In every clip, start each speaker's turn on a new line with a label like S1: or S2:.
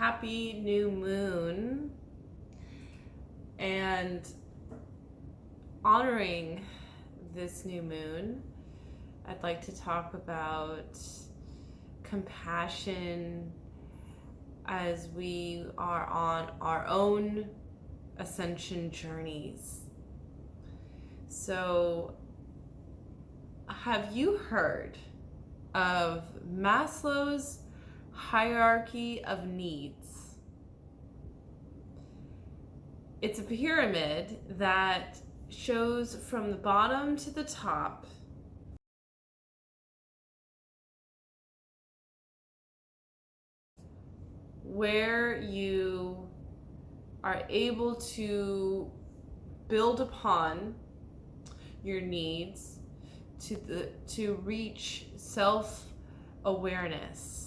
S1: happy new moon, and honoring this new moon, I'd like to talk about compassion as we are on our own ascension journeys. So, have you heard of Maslow's hierarchy of needs? It's a pyramid that shows from the bottom to the top where you are able to build upon your needs to reach self-awareness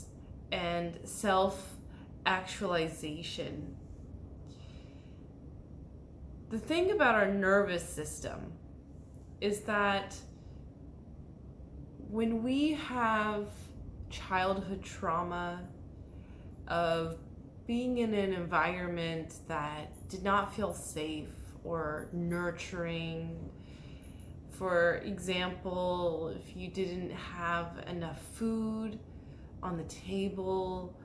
S1: and self-actualization. The thing about our nervous system is that when we have childhood trauma of being in an environment that did not feel safe or nurturing, for example, if you didn't have enough food on the table,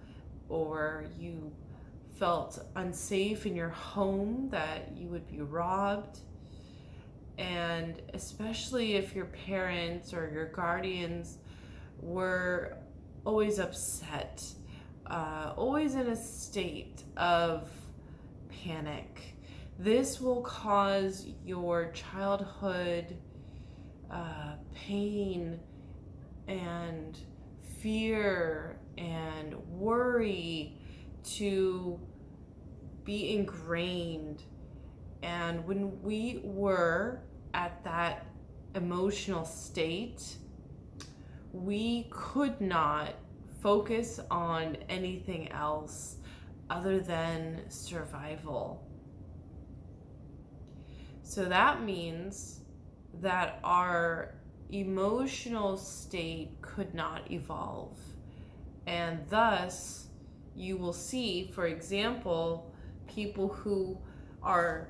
S1: or you felt unsafe in your home, that you would be robbed, and especially if your parents or your guardians were always upset, always in a state of panic, this will cause your childhood pain and fear and worry to be ingrained. And when we were at that emotional state, we could not focus on anything else other than survival. So that means that our emotional state could not evolve. And thus, you will see, for example, people who are,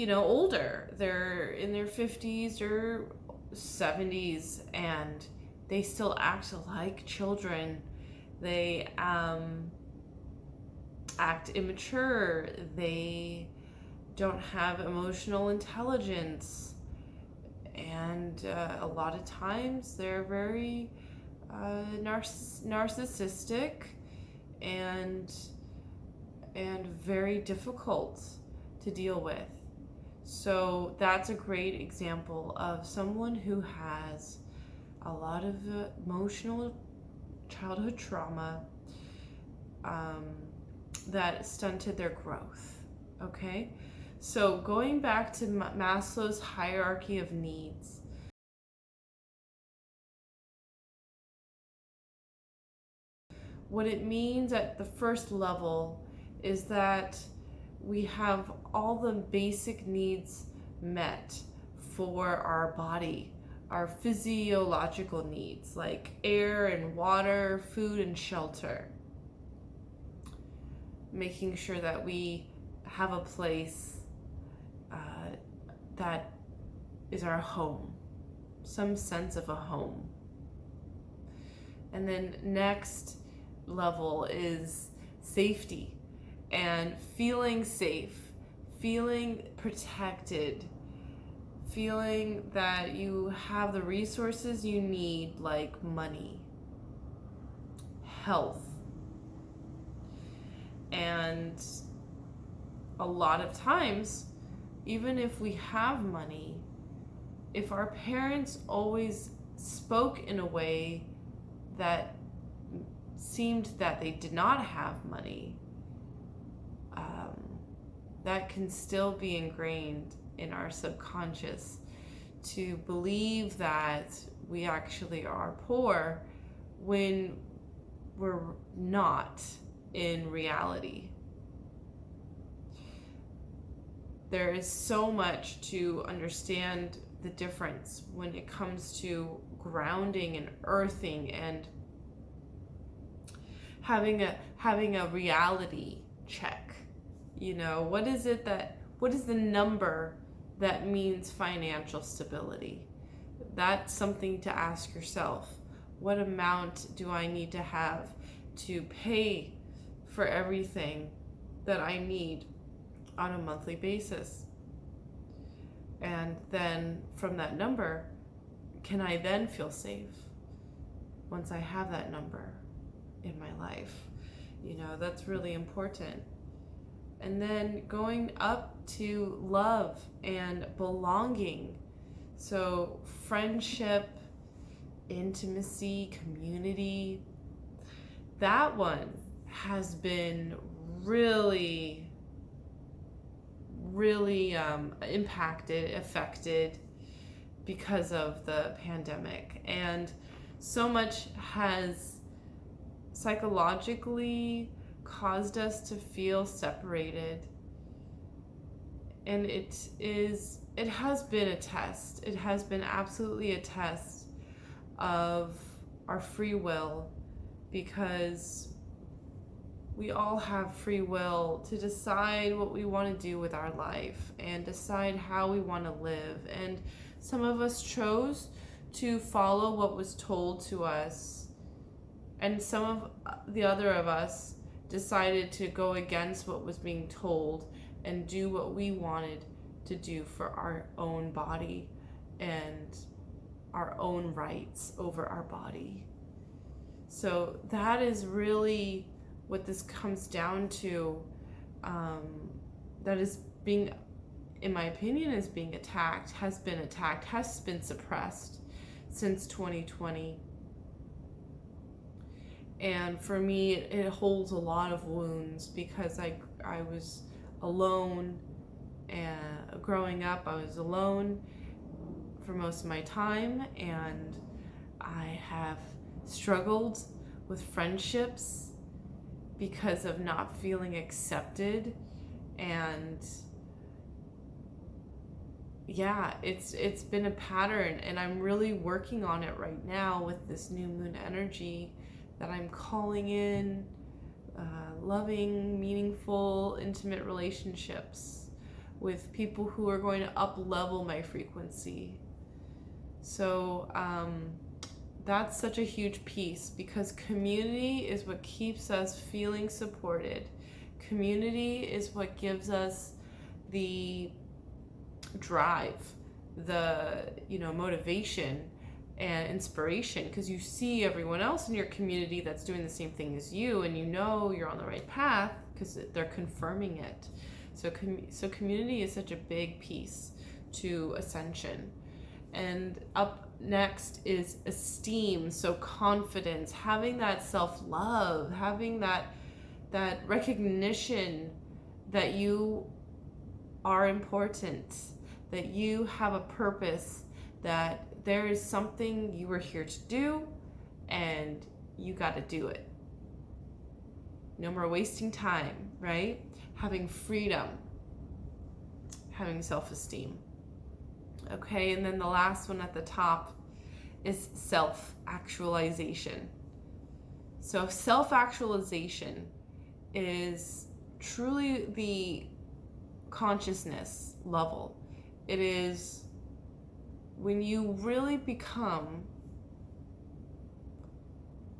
S1: older, they're in their 50s or 70s, and they still act like children. They act immature. They don't have emotional intelligence. And a lot of times they're very narcissistic and very difficult to deal with. So that's a great example of someone who has a lot of emotional childhood trauma that stunted their growth. Okay? So going back to Maslow's hierarchy of needs, what it means at the first level is that we have all the basic needs met for our body, our physiological needs like air and water, food and shelter. Making sure that we have a place that is our home, some sense of a home. And then next level is safety and feeling safe, feeling protected, feeling that you have the resources you need, like money, health. And a lot of times, even if we have money, if our parents always spoke in a way that seemed that they did not have money, that can still be ingrained in our subconscious to believe that we actually are poor when we're not in reality. There is so much to understand the difference when it comes to grounding and earthing and having a reality check. What is the number that means financial stability? That's something to ask yourself. What amount do I need to have to pay for everything that I need on a monthly basis? And then from that number, can I then feel safe once I have that number in my life? That's really important. And then going up to love and belonging. So friendship, intimacy, community, that one has been really, really affected because of the pandemic. And so much has psychologically caused us to feel separated. And it has been a test. It has been absolutely a test of our free will, because we all have free will to decide what we want to do with our life and decide how we want to live. And some of us chose to follow what was told to us, and some of the other of us decided to go against what was being told and do what we wanted to do for our own body and our own rights over our body. So that is really what this comes down to. That is being, in my opinion, is being attacked, has been suppressed since 2020. And for me, it holds a lot of wounds, because I was alone, and growing up I was alone for most of my time, and I have struggled with friendships because of not feeling accepted. And yeah, it's been a pattern, and I'm really working on it right now with this new moon energy that I'm calling in loving, meaningful, intimate relationships with people who are going to up level my frequency. So that's such a huge piece, because community is what keeps us feeling supported. Community is what gives us the drive, the motivation and inspiration, because you see everyone else in your community that's doing the same thing as you, and you're on the right path because they're confirming it. So community is such a big piece to ascension. And up next is esteem, so confidence, having that self-love, having that recognition that you are important, that you have a purpose, that there is something you were here to do, and you got to do it. No more wasting time, right? Having freedom, having self-esteem. Okay, and then the last one at the top is self-actualization. So self-actualization is truly the consciousness level. It is when you really become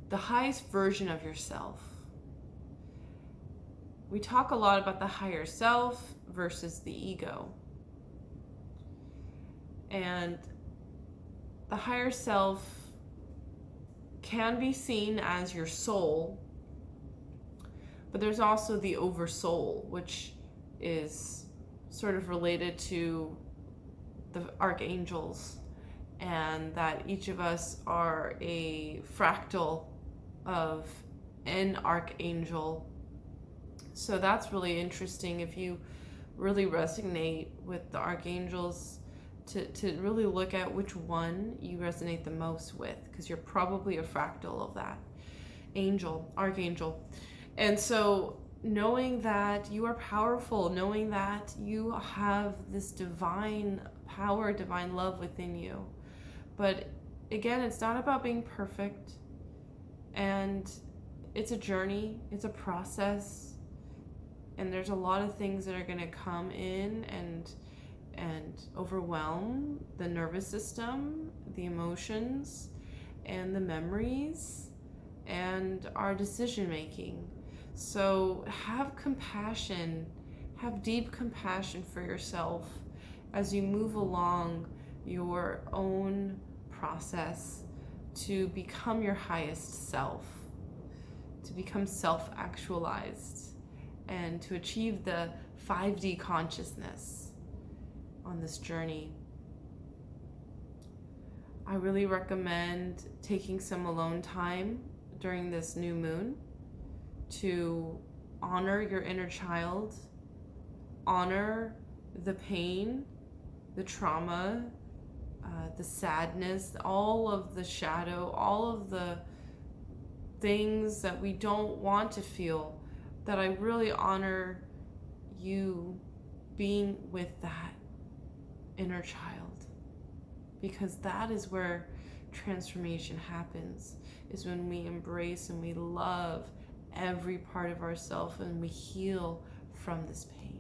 S1: the highest version of yourself. We talk a lot about the higher self versus the ego. And the higher self can be seen as your soul, but there's also the oversoul, which is sort of related to the archangels, and that each of us are a fractal of an archangel. So that's really interesting if you really resonate with the archangels, to really look at which one you resonate the most with, because you're probably a fractal of that archangel. And so knowing that you are powerful, knowing that you have this divine power, divine love within you. But again, it's not about being perfect, and it's a journey, it's a process, and there's a lot of things that are going to come in and overwhelm the nervous system, the emotions, and the memories, and our decision making. So have compassion, have deep compassion for yourself as you move along your own process to become your highest self, to become self-actualized, and to achieve the 5D consciousness on this journey. I really recommend taking some alone time during this new moon to honor your inner child, honor the pain, the trauma, the sadness, all of the shadow, all of the things that we don't want to feel, that I really honor you being with that inner child, because that is where transformation happens, is when we embrace and we love every part of ourselves and we heal from this pain.